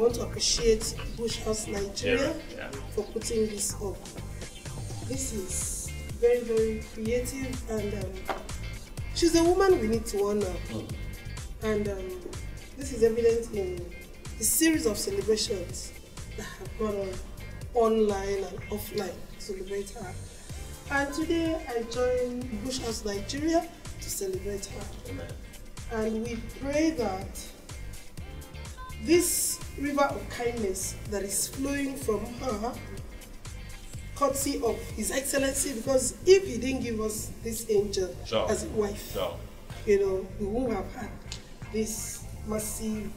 want to appreciate Bush House Nigeria for putting this up. This is very, very creative, and she's a woman we need to honor. And this is evident in the series of celebrations that have gone on online and offline to celebrate her. And today I joined Bush House Nigeria to celebrate her. Amen. And we pray that this river of kindness that is flowing from her, courtesy of His Excellency, because if he didn't give us this angel as a wife, you know, we wouldn't have had this massive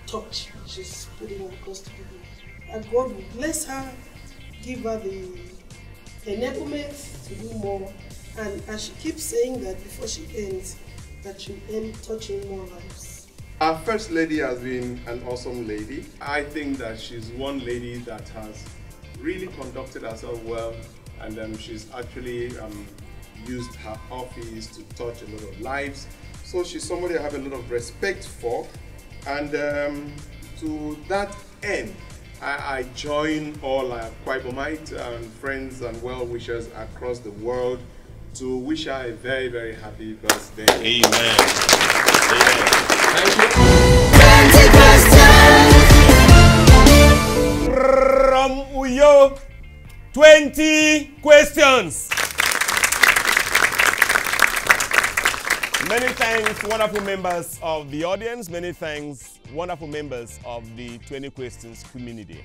touch she's putting across to people. And God will bless her, give her the enablement to do more, and as she keeps saying that before she ends, that she'll end touching more lives. Our First Lady has been an awesome lady. I think that she's one lady that has really conducted herself well, and she's actually used her office to touch a lot of lives. So she's somebody I have a lot of respect for, and to that end, I join all our Akwa Ibomite and friends and well-wishers across the world to wish her a very, very happy birthday. Amen. Amen. Thank you. From Uyo, 20 questions. Many thanks, wonderful members of the audience. Many thanks, wonderful members of the 20 Questions community.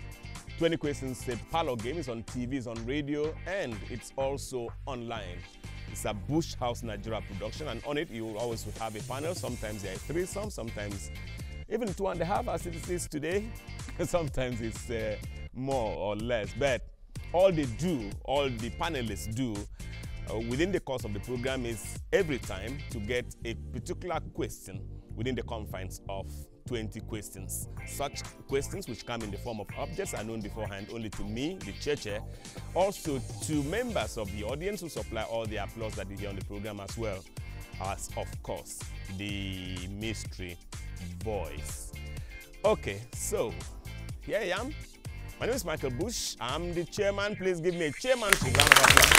20 Questions, a Parlour game, is on TV, it's on radio, and it's also online. It's a Bush House Nigeria production, and on it you will always have a panel. Sometimes there are threesome, sometimes even 2.5 as it is today. Sometimes it's more or less, but all they do, all the panelists do within the course of the program is every time to get a particular question within the confines of 20 questions. Such questions, which come in the form of objects, are known beforehand only to me, the chair, also to members of the audience who supply all the applause that you hear on the program, as well as, of course, the mystery voice. Okay, so here I am. My name is Michael Bush. I'm the chairman. Please give me a chairmanship round of applause.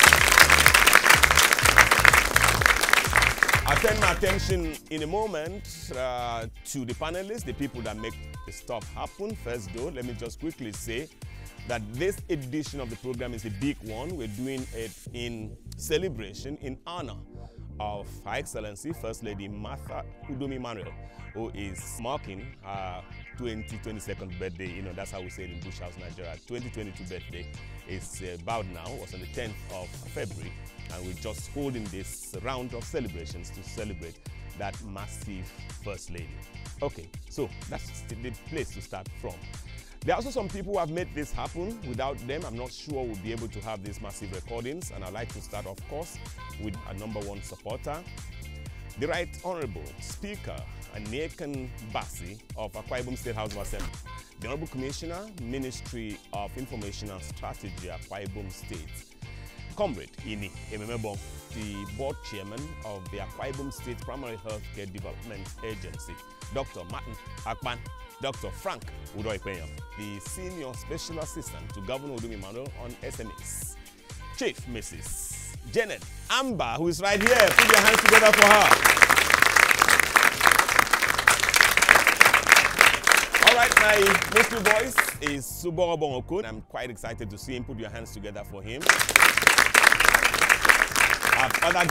I'll turn my attention in a moment to the panelists, the people that make the stuff happen. First though, let me just quickly say that this edition of the program is a big one. We're doing it in celebration, in honor of Her Excellency First Lady Udom Emmanuel, who is marking her 22nd birthday. You know, that's how we say it in Bush House, Nigeria. 2022 birthday is about now, was on the 10th of February. And we're just holding this round of celebrations to celebrate that massive First Lady. Okay, so that's the place to start from. There are also some people who have made this happen. Without them, I'm not sure we'll be able to have these massive recordings. And I'd like to start, of course, with our #1 supporter, the Right Honorable Speaker Anekan Basi of Akwa Ibom State House of Assembly, the Honorable Commissioner, Ministry of Information and Strategy, Akwa Ibom State, Comrade Ini Emmanuel, the board chairman of the Akwa Ibom State Primary Healthcare Development Agency, Dr. Martin Akpan, Dr. Frank Udoipenya, the senior special assistant to Governor Udom Emmanuel on SMEs, Chief Mrs. Janet Amber, who is right here. Put your hands together for her. All right, my mystery voice is Suboro Bongokun. I'm quite excited to see him. Put your hands together for him. I have other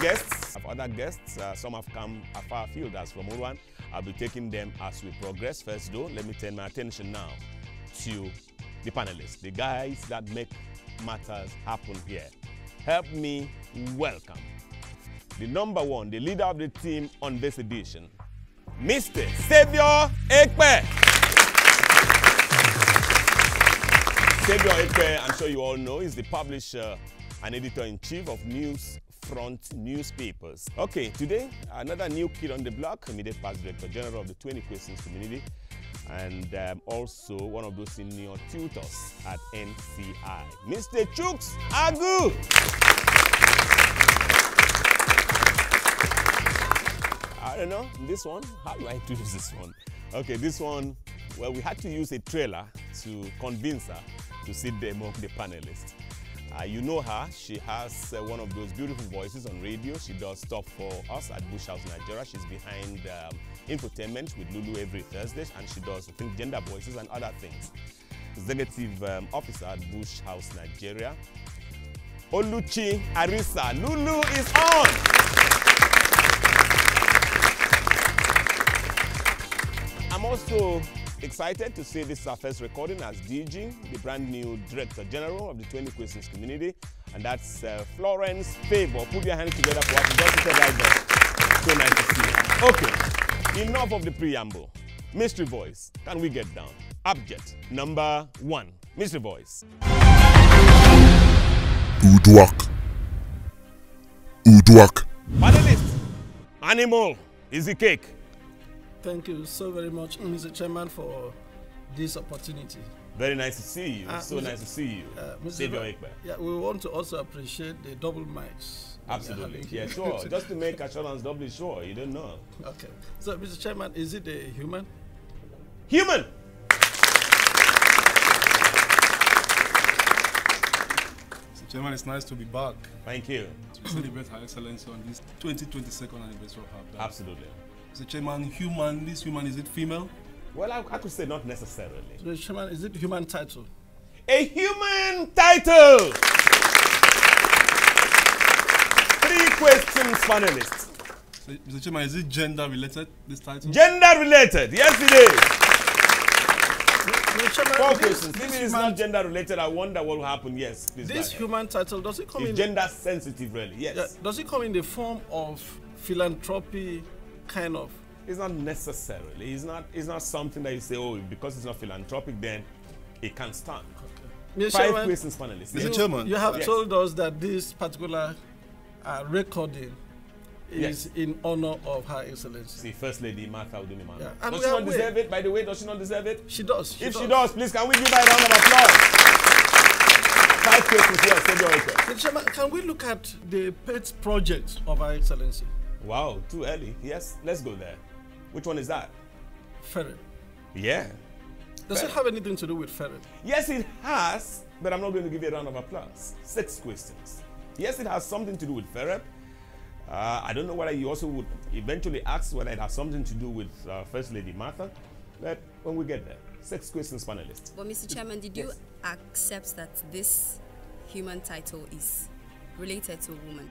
guests. Some have come afar afield as from Urwan. I'll be taking them as we progress. First though, let me turn my attention now to the panelists, the guys that make matters happen here. Help me welcome the #1, the leader of the team on this edition, Mr. Savior Ekpe. Savior Ekpe, I'm sure you all know, is the publisher and editor-in-chief of Newsfront newspapers. Okay, today, another new kid on the block, immediate past director general of the 20 Questions community, and also one of those senior tutors at NCI, Mr. Chuks Agu. I don't know, this one, how do I introduce this one? Okay, this one, well, we had to use a trailer to convince her to sit there among the panelists. You know her. She has one of those beautiful voices on radio. She does stuff for us at Bush House Nigeria. She's behind infotainment with Lulu every Thursday, and she does, I think, gender voices and other things. Executive officer at Bush House Nigeria, Oluchi Arisa. Lulu is on. I'm also excited to say this is our first recording as DG, the brand new Director General of the 20 Questions community, and that's Florence Favor. Put your hands together for us. Just right there. So nice to see you. Okay, enough of the preamble. Mystery voice, can we get down? Object number 1. Mystery voice. Udwak. Udwak. Panelist. Animal is the cake. Thank you so very much, Mr. Chairman, for this opportunity. Very nice to see you. So nice to see you. Yeah, we want to also appreciate the double mics. Absolutely. Yeah, sure. Just to make assurance doubly sure. You don't know. Okay. So, Mr. Chairman, is it a human? Human. Mr. Chairman, it's nice to be back. Thank you. To celebrate Her Excellency on this 22nd anniversary of her birth. Absolutely. Mr. Chairman, human, this human, is it female? Well, I could say not necessarily. Mr. Chairman, is it human title? A human title. 3 questions, panelists. So, Mr. Chairman, is it gender related, this title? Gender related. Yes, it is. Mr. Chairman, 4 questions. If it is not gender related, I wonder what will happen. Yes, please. This human title, does it come it's in? Gender sensitive, really. Yes. Yeah, does it come in the form of philanthropy, kind of? It's not necessarily. It's not something that you say, oh, because it's not philanthropic, then it can't stand. Okay. 5 questions, panelists. Mr. Chairman, you have told us that this particular recording is in honor of Her Excellency. See, First Lady Martha Udom Emmanuel. Yeah. Does she not deserve it? By the way, does she not deserve it? She does. If she does, please, can we give her a round of applause? 5 questions here. Mr. Chairman, can we look at the pet project of Her Excellency? Wow, too early. Yes, let's go there. Which one is that? Ferret. Yeah. Does it have anything to do with ferret? Yes, it has, but I'm not going to give you a round of applause. 6 questions. Yes, it has something to do with ferret. I don't know whether you also would eventually ask whether it has something to do with First Lady Martha, but when we get there. 6 questions, panelists. Well, Mr. Chairman, did you accept that this human title is related to a woman?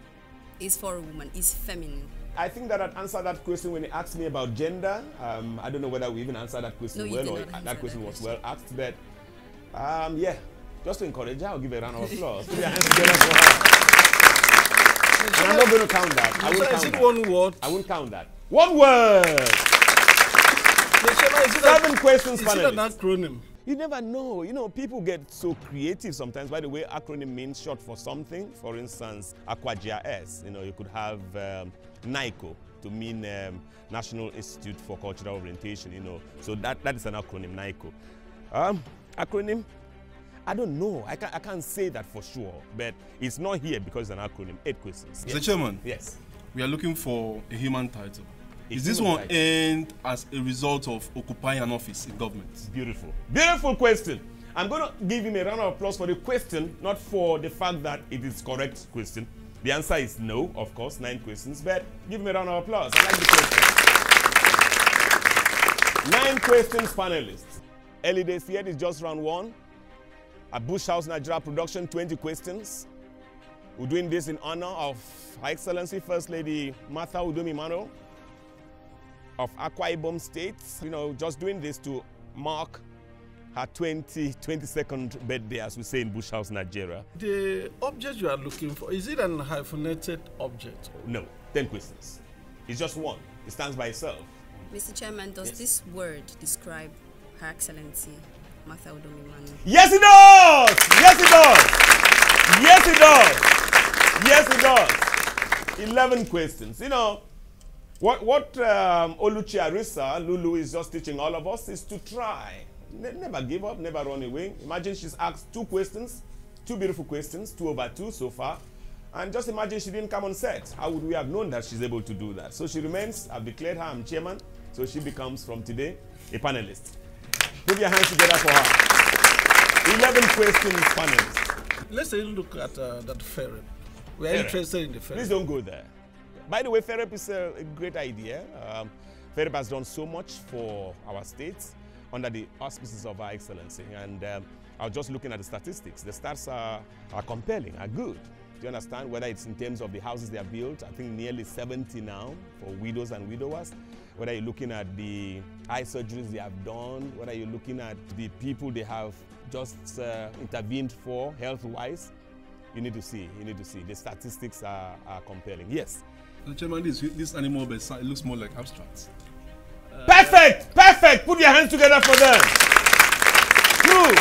Is for a woman, is feminine? I think that I'd answer that question when he asked me about gender. I don't know whether we even answered that question well or that question was well asked, but yeah, just to encourage her, I'll give a round of applause. Put your hands together for her. And I'm not going to count that. I won't count that. One word? I won't count that. 1 word! 7 questions, panelists. Is it an acronym? You never know. You know, people get so creative sometimes. By the way, acronym means short for something. For instance, Akwa. You know, you could have NICO to mean National Institute for Cultural Orientation, you know. So that is an acronym, NICO. Acronym? I don't know. I can't say that for sure, but it's not here because it's an acronym. 8 questions. Mr. Chairman? Yes. We are looking for a human title. Is this one earned as a result of occupying an office in government? Beautiful. Beautiful question. I'm going to give him a round of applause for the question, not for the fact that it is correct question. The answer is no, of course, 9 questions, but give him a round of applause. I like the question. 9 questions, panelists. Early days here is just round 1. At Bush House Nigeria production, 20 questions. We're doing this in honor of Her Excellency First Lady Martha Udom Emmanuel of Akwa Ibom State. You know, just doing this to mark her 22nd birthday, as we say in Bush House, Nigeria. The object you are looking for, is it an hyphenated object? No, 10 questions. It's just one. It stands by itself. Mr. Chairman, does this word describe Her Excellency Martha Udom Emmanuel? Yes, it does! Yes, it does! Yes, it does! Yes, it does! 11 questions. You know, what Oluchi Arisa, Lulu, is just teaching all of us is to try. Never give up, never run away. Imagine she's asked 2 questions, 2 beautiful questions, 2 over 2 so far. And just imagine she didn't come on set. How would we have known that she's able to do that? So she remains, I've declared her, I'm chairman. So she becomes from today a panelist. Put your hands together for her. 11 questions, panelists. Let's take a look at that ferret. We are interested in the ferret. Please don't go there. By the way, FEREP is a great idea. FEREP has done so much for our state under the auspices of our Excellency. And I was just looking at the statistics. The stats are compelling, are good. Do you understand? Whether it's in terms of the houses they have built, I think nearly 70 now for widows and widowers. Whether you're looking at the eye surgeries they have done, whether you're looking at the people they have just intervened for health-wise, you need to see. The statistics are compelling. Yes. Chairman, this animal it looks more like abstract. Perfect! Perfect! Put your hands together for them. True.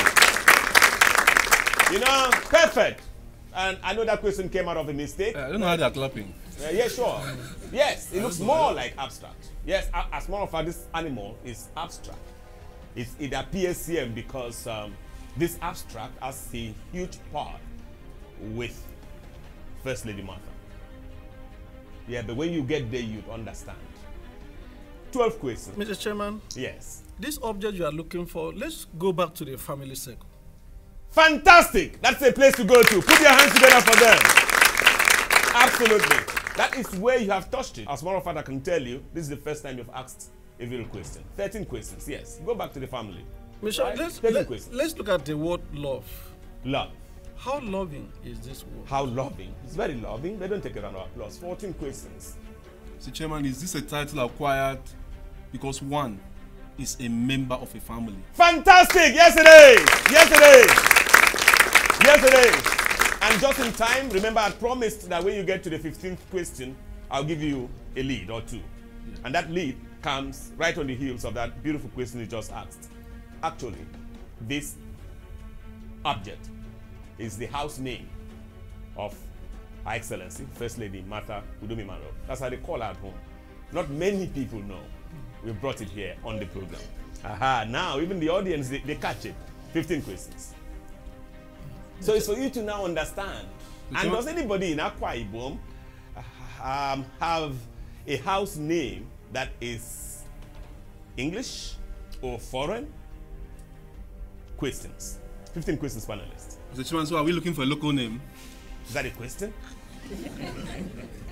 You know, perfect. And I know that question came out of a mistake. I don't know how they're clapping. Yeah, sure. Yes, it looks more like abstract. Yes, as more of this animal is abstract. It appears CM because this abstract has a huge part with First Lady Martha. Yeah, but when you get there, you'd understand. 12 questions. Mr. Chairman. Yes. This object you are looking for, let's go back to the family circle. Fantastic! That's a place to go to. Put your hands together for them. Absolutely. That is where you have touched it. As one of us, I can tell you, this is the first time you've asked a real question. 13 questions, yes. Go back to the family. Mr. Right? Let's look at the word love. Love. How loving is this word? How loving? It's very loving. They don't take a round of applause. 14 questions. So, Chairman, is this a title acquired because one is a member of a family? Fantastic! Yes, it is! Yes, it is! Yes, it is! And just in time, remember I promised that when you get to the 15th question, I'll give you a lead or two. Yeah. And that lead comes right on the heels of that beautiful question you just asked. Actually, this object is the house name of Her Excellency, First Lady Martha Udom Emmanuel. That's how they call her at home. Not many people know. We brought it here on the program. Aha, now even the audience, they catch it. 15 questions. So it's for you to now understand. And does anybody in Akwa Ibom have a house name that is English or foreign? Questions. 15 questions, panelists. Mr. Chairman, so are we looking for a local name? Is that a question?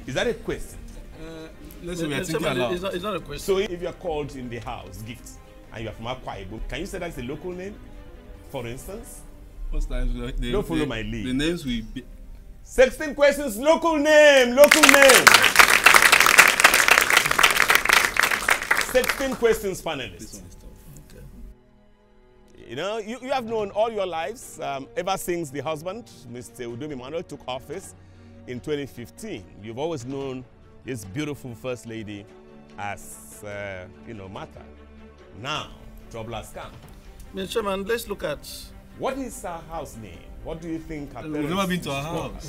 Is that a question? Let's say we are thinking aloud. It's not a question. So if you are called in the house, gift, and you are from Akwa Ibom, can you say that's a local name? For instance? Most times don't follow my lead. The names will be 16 questions, local name, local name. 16 questions, panelists. This one is tough. Okay. You know, you have known all your lives, ever since the husband, Mr. Udom Emmanuel, took office in 2015. You've always known his beautiful First Lady as, Martha. Now, trouble has come. Mr. Chairman, let's look at... What is her house name? What do you think her parents... We've never been to her house.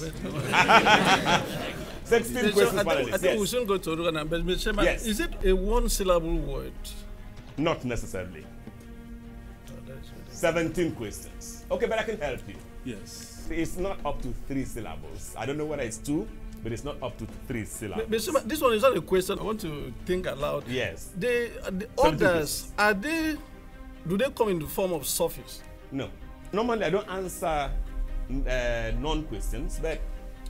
16 questions, panelists. I think we shouldn't go to Urugana, but Mr. Chairman, yes. Is it a one-syllable word? Not necessarily. 17 questions. Okay, but I can help you. Yes. It's not up to 3 syllables. I don't know whether it's 2, but it's not up to 3 syllables. Mr. Chairman, this one is not a question. I want to think aloud. Yes. The orders, do they come in the form of suffix? No. Normally, I don't answer non-questions, but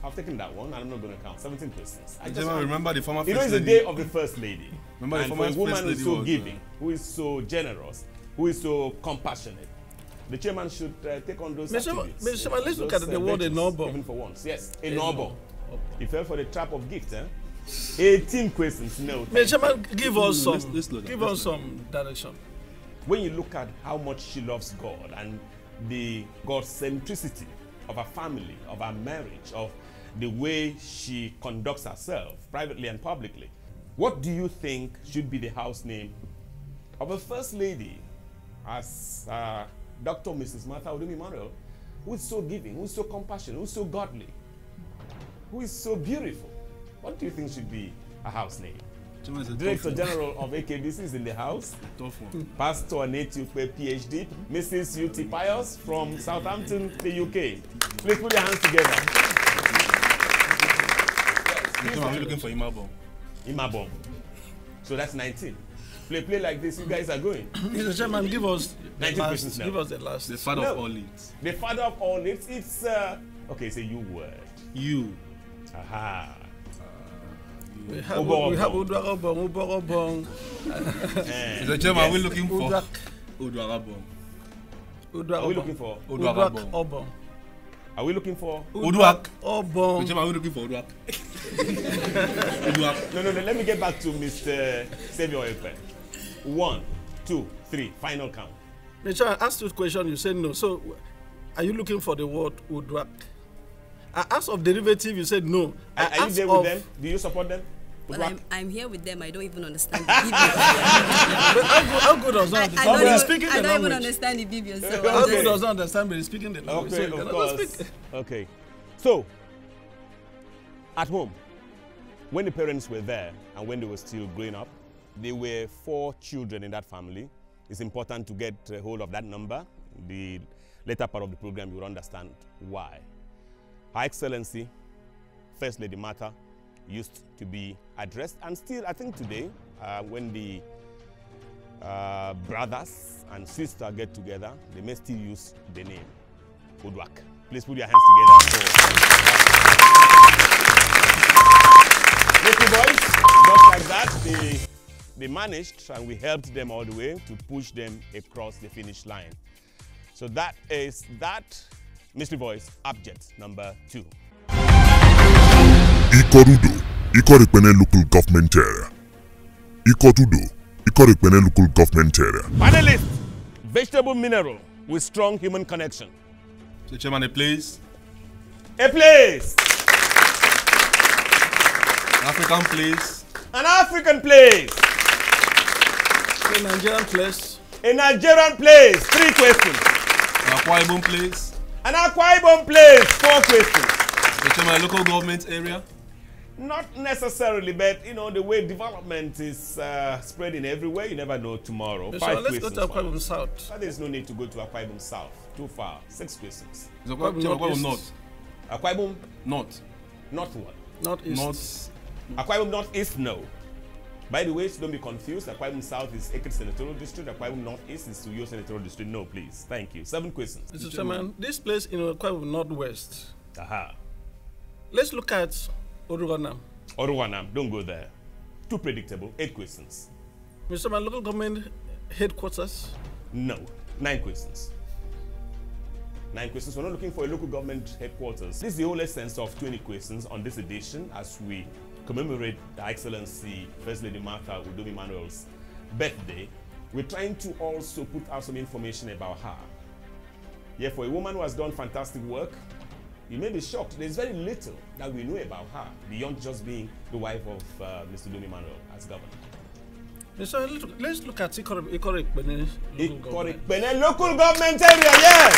I've taken that one, and I'm not going to count. 17 questions. I just remember the former First Lady. You know, it's the day of the First Lady. Remember and the former for a woman who is so was, giving, who is so generous, who is so compassionate, the chairman should take on those attributes. Mr. Chairman, let's look at the word enobom. Even for once. Yes, enobom. He fell for the trap of gift, 18 questions, no. Mr. Chairman, give us some direction. When you look at how much she loves God and the God-centricity of her family, of her marriage, of the way she conducts herself, privately and publicly, what do you think should be the house name of a First Lady as Dr. Mrs. Martha Udom Emmanuel, who is so giving, who is so compassionate, who is so godly, who is so beautiful? What do you think should be a house name? Director General of AKBC is in the house. Tough one. Pastor Anetupe, PhD. Mrs. Uti Pius from Southampton, the UK. Please put your hands together. Yes, are we looking for Imabom? Imabom. So that's 19. Play like this. You guys are going. Mr. Chairman, give us 90 questions now. Give us the last. The father of all leads. The father of all leads. It's okay. It's a you word. You. Aha. We have Udwarabong. Mr. Chairman, are we looking for Udwarabong? Are we looking for Udwarabong? Are we looking for Udwak? Obong. Mr. Chairman, are we looking for Udwak? No. Let me get back to Mr. Savior Ekpe. 1, 2, 3. Final count. Mr. I asked you a question. You said no. So, are you looking for the word Udwak? I asked of derivative. You said no. Are you there with them? Do you support them? Well, I'm here with them. I don't even understand the How good does not understand? I don't even understand the Biblian. So how good does not understand? But he's speaking the language. Okay, so of course. Okay. So, at home, when the parents were there and when they were still growing up, there were 4 children in that family. It's important to get a hold of that number. The later part of the program, you will understand why. Her Excellency, First Lady Martha, used to be addressed, and still, I think today, when the brothers and sisters get together, they may still use the name Udwak. Please put your hands together. Little boys, just like that, they managed, and we helped them all the way to push them across the finish line. So that is that mystery voice object number 2. Ikorudo, Ikorikpene local government area. Ikorudo, Ikorikpene local government area. Panelist, vegetable mineral with strong human connection. So, Chairman, a place. A place. African place. An African place. A Nigerian place. A Nigerian place. 3 questions. An Akwa Ibom place. An Akwa Ibom place. 4 questions. So, Chairman, a local government area. Not necessarily, but you know the way development is spreading everywhere. You never know tomorrow. So 5 let's questions. go to Akwa Ibom South. There is no need to go to Akwa Ibom South. Too far. 6 questions. Akwa Ibom North. Akwa Ibom North. North what? Northeast. North. Akwa Ibom Northeast, no. By the way, so don't be confused. Akwa Ibom South is Aka Senatorial District. Akwa Ibom Northeast is Uyo Senatorial District. No, please. Thank you. 7 questions. Mr. Chairman, this place in Akwa Ibom Northwest. Aha. Let's look at Oruwanam. Oruwanam, don't go there. Too predictable. 8 questions. Mr. Chairman, local government headquarters? No. 9 questions. 9 questions. We're not looking for a local government headquarters. This is the whole essence of 20 questions on this edition as we commemorate Her Excellency First Lady Martha Udom Emmanuel's birthday. We're trying to also put out some information about her. Yeah, for a woman who has done fantastic work, you may be shocked. There's very little that we know about her beyond just being the wife of Mr. Udom Emmanuel as governor. So let's look at Ikorikpene local government area, yes!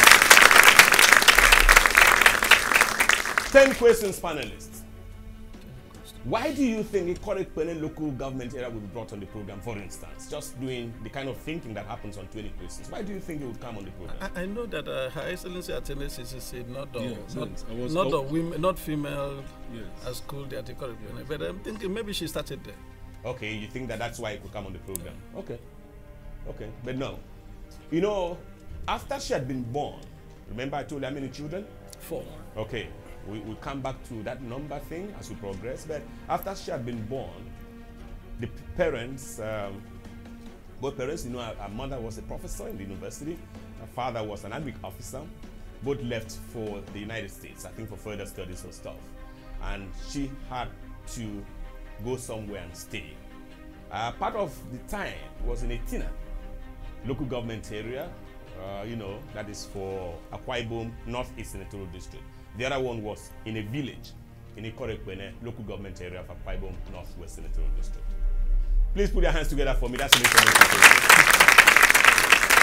10 questions, panelists. Why do you think Ikorikpene local government area will be brought on the program, for instance? Just doing the kind of thinking that happens on 20 questions. Why do you think it would come on the program? I know that Her Excellency attended CCC, women, not female yes. at school at Ikorikpene, but I'm thinking maybe she started there. Okay, you think that that's why it could come on the program? Okay, but no. You know, after she had been born, remember I told you how many children? 4. Okay, we'll come back to that number thing as we progress, but after she had been born, the parents, both parents, you know, her mother was a professor in the university, her father was an agric officer, both left for the United States, I think for further studies or stuff, and she had to go somewhere and stay. Part of the time was in Etinan, local government area, you know, that is for Akwa Ibom Northeast Senatorial District. The other one was in a village in Ikorikpene, local government area of Akwa Ibom Northwest Senatorial District. Please put your hands together for me. That's the information.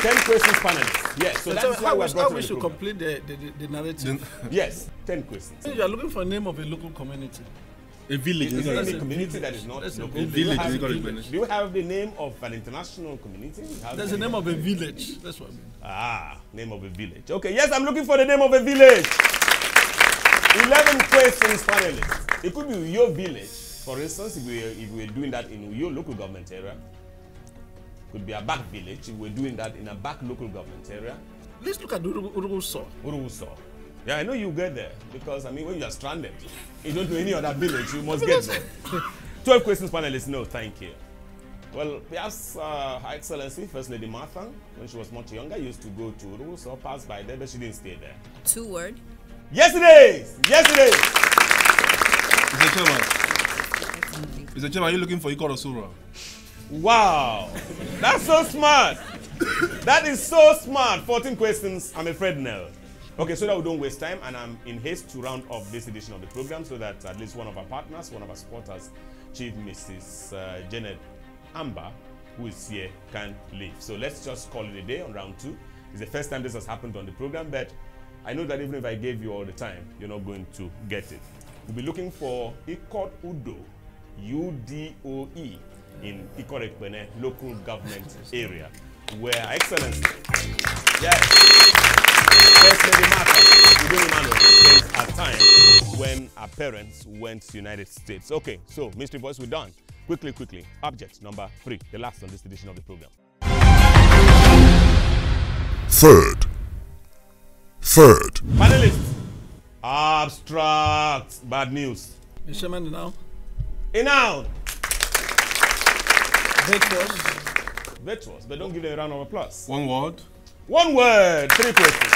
10 questions, panelists. Yes, so that's why we're brought to the program. We should complete the narrative. Yes, 10 questions. You are looking for a name of a local community. A village. Is there any community that is not local? A village. Do you have the name of an international community? There's the name of a village. That's what I mean. Ah, name of a village. Okay, yes, I'm looking for the name of a village. 11 questions, panelists. It could be your village. For instance, if we're doing that in your local government area, could be a back village. We're doing that in a back local government area. Let's look at Uruguso. Uruguso. Yeah, I know you get there because, I mean, when you are stranded, you don't know any other village, you must get there. 12 questions, panelists. No, thank you. Well, perhaps Her Excellency, First Lady Martha, when she was much younger, used to go to Uruguso, pass by there, but she didn't stay there. 2 words. Yes, it is! Yes, it is! Mr. Chairman, are you looking for Ikorosura? Wow! That's so smart! That is so smart! 14 questions, I'm afraid no. Okay, so that we don't waste time, and I'm in haste to round off this edition of the program so that at least one of our partners, one of our supporters, Chief Mrs. Janet Amber, who is here, can leave. So let's just call it a day on round 2. It's the first time this has happened on the program, but I know that even if I gave you all the time, you're not going to get it. We'll be looking for Ikot Udo, U-D-O-E, in Ikorekpene local government area, where Excellency, yes, First Lady Emmanuel spent our time when our parents went to the United States. Okay, so Mystery Boys, we're done. Quickly, object number 3, the last on this edition of the program. Third. Panelists, abstract, bad news. Mr. Chairman, now. A noun. Virtuous. But don't give them a round of applause. 1 word. 1 word, 3 questions.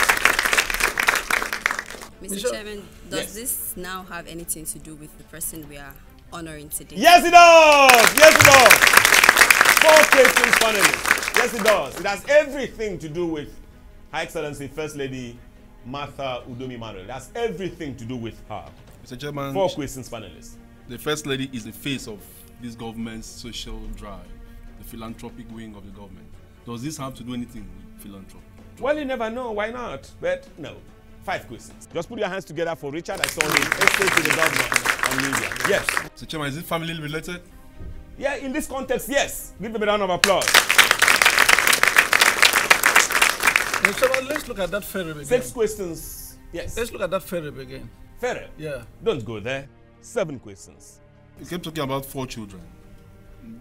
Mr. Chairman, does this now have anything to do with the person we are honoring today? Yes, it does! Yes, it does! 4 questions, panelists. Yes, it does. It has everything to do with Her Excellency First Lady Martha Udom Emmanuel. It has everything to do with her. Mr. Chairman, 4 questions, panelists. The First Lady is the face of this government's social drive, the philanthropic wing of the government. Does this have to do anything with philanthropy? Well, you never know. Why not? But no. 5 questions. Just put your hands together for Richard. I saw him estate to the government on media. Yes. Mr. Chairman, is it family related? Yeah, in this context, yes. Give them a round of applause. Mr. Chairman, let's look at that ferry again. 6 questions. Yes. Let's look at that ferry again. Ferry? Yeah. Don't go there. 7 questions. You kept talking about 4 children.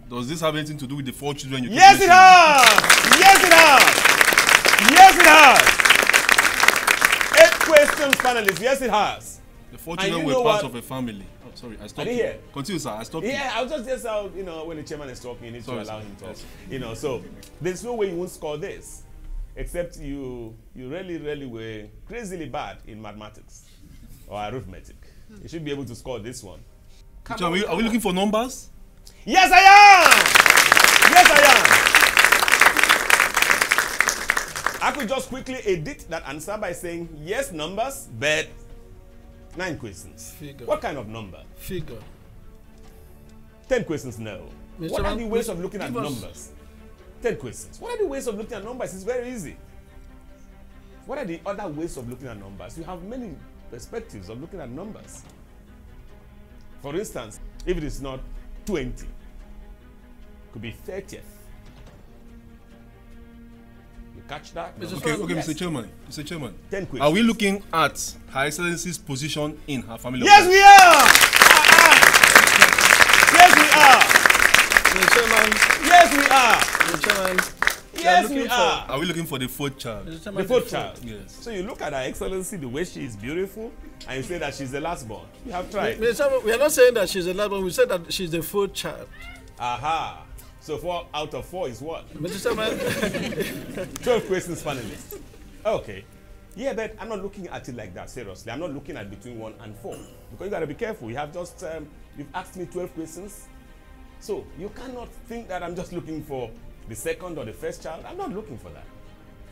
Does this have anything to do with the 4 children you keep Yes, it has! Yes, it has! Yes, it has! 8 questions, panelists. Yes, it has. The 4 children were part of a family. Oh, sorry, I stopped you. Continue, sir. I stopped you. Yeah, I was just how, when the chairman is talking, you need to allow him to talk. So there's no way you won't score this, except you really were crazily bad in mathematics or arithmetic. You should be able to score this one. Are we looking for numbers? Yes, I am! Yes, I am! I could just quickly edit that answer by saying, yes, numbers, but 9 questions. Figure. What kind of number? Figure. 10 questions, no. Mr. What are the ways of looking at numbers? 10 questions. What are the ways of looking at numbers? It's very easy. What are the other ways of looking at numbers? You have many perspectives of looking at numbers. For instance, if it is not 20, it could be 30th. You catch that? Okay, yes. Mr. Chairman. Mr. Chairman. 10 questions. Are we looking at Her Excellency's position in her family? Yes, we are! Yes, we are! Mr. Chairman. Yes, we are! Mr. Chairman. Yes, we are! Are we looking for the 4th child? The 4th child? Yes. So you look at Her Excellency, the way she is beautiful, and you say that she's the last born. You have tried. Mr. Chairman, we are not saying that she's the last born. We said that she's the 4th child. Aha! So 4 out of 4 is what? Mr. Chairman. 12 questions, panelists. Okay. Yeah, but I'm not looking at it like that, seriously. I'm not looking at between 1 and 4. Because you got to be careful. You have just, you've asked me 12 questions. So you cannot think that I'm just looking for the 2nd or the 1st child. I'm not looking for that.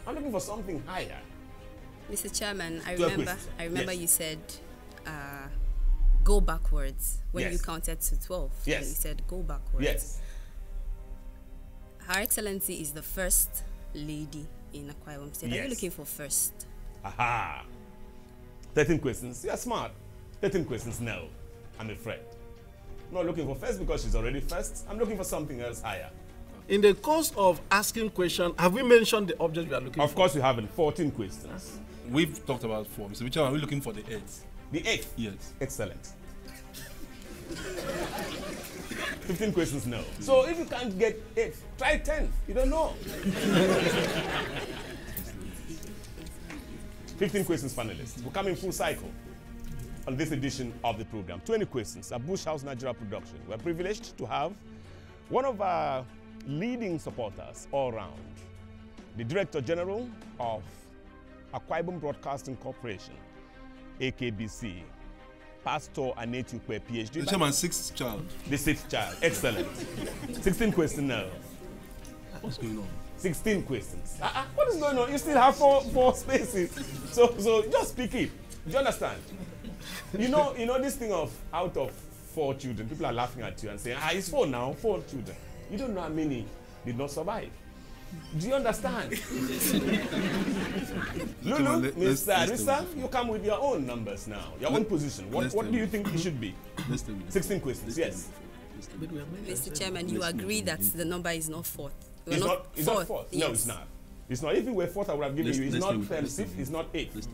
I'm looking for something higher. Mr. Chairman, I Yes. remember you said go backwards when Yes. you counted to 12. Yes. You said go backwards. Yes. Her Excellency is the first lady in Akwa Ibom State. Yes. Are you looking for first? Aha. 13 questions. You're smart. 13 questions, no. I'm afraid. I'm not looking for first because she's already first. I'm looking for something else higher. In the course of asking questions, have we mentioned the object we are looking for? Of course, you haven't. 14 questions. We've talked about 4. Mr. Chairman, are we looking for the 8th? The 8th? Yes. Excellent. 15 questions, no. So if you can't get 8, try 10. You don't know. 15 questions, panelists. We'll come in full cycle on this edition of the program. 20 questions, a Bush House Nigeria production. We're privileged to have one of our leading supporters all around, the Director General of Akwa Ibom Broadcasting Corporation, AKBC, Pastor Anetukwe, PhD. The chairman's 6th child. The 6th child. Excellent. 16 questions now. What's going on? 16 questions. What is going on? You still have four spaces. So just pick it. Do you understand? You know this thing of out of 4 children, people are laughing at you and saying, it's 4 now, 4 children. You don't know how many did not survive. Do you understand? Lulu, Mr. Arisa, you come with your own numbers now, your own position. What do you think it should be? 16 questions, yes. Mr. Chairman, you agree that the number is not 4th. It's not 4th. Yes. No, it's not. It's not. If it were 4th, I would have given you. It's not 5th, it's not 8th.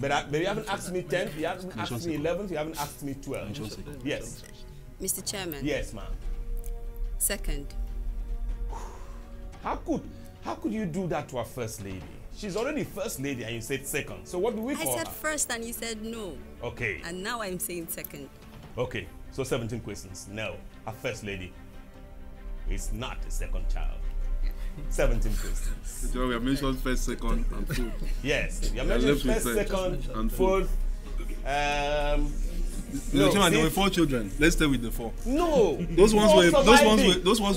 But you haven't asked me 10th, you haven't asked me 11th, you haven't asked me 12th. Yes. Mr. Chairman. Yes, ma'am. 2nd. How could you do that to our First Lady? She's already First Lady and you said 2nd. So what do we call her? I said 1st and you said no. Okay. And now I'm saying 2nd. Okay. So 17 questions. No, a First Lady is not a 2nd child. 17 questions. We have mentioned 1st, 2nd, and 4th. Yes, you have mentioned 1st, 2nd, and 4th. No, there were 4 children. Let's stay with the 4. No, those ones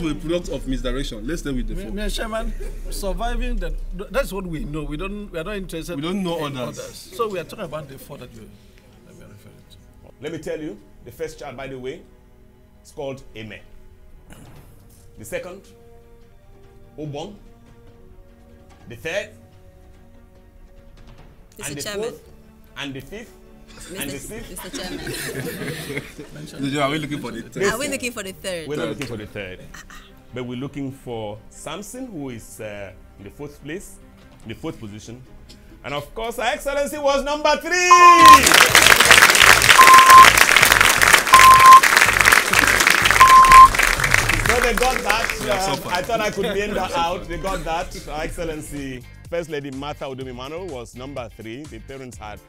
were products of misdirection. Let's stay with the 4. Mr. Chairman, surviving that's what we know. We are not interested. We don't know in others. So we are talking about the 4 that we are referring to. Let me tell you, the first child, by the way, is called Eme. The 2nd, Udom. The 3rd, and the 4th, and the 5th. And the 6th. Mr. Chairman. Are we looking for the 3rd? Are we looking for the 3rd? We're not looking for the 3rd. But we're looking for Samson, who is in the 4th place, in the 4th position. And of course, Her Excellency was number 3! So they got that. I thought I could bend that out. They got that. Her Excellency, First Lady Martha Udom Emmanuel was number 3. The parents had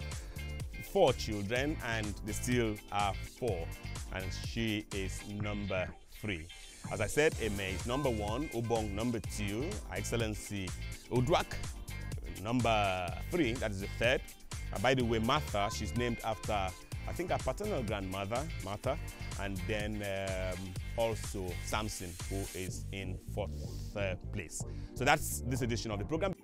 4 children and they still are 4. And she is number 3. As I said, Eme is number 1, Ubong number 2, Her Excellency Udwak number 3, that is the 3rd. By the way, Martha, she's named after, I think, her paternal grandmother, Martha, and then also Samson, who is in 4th place. So that's this edition of the program.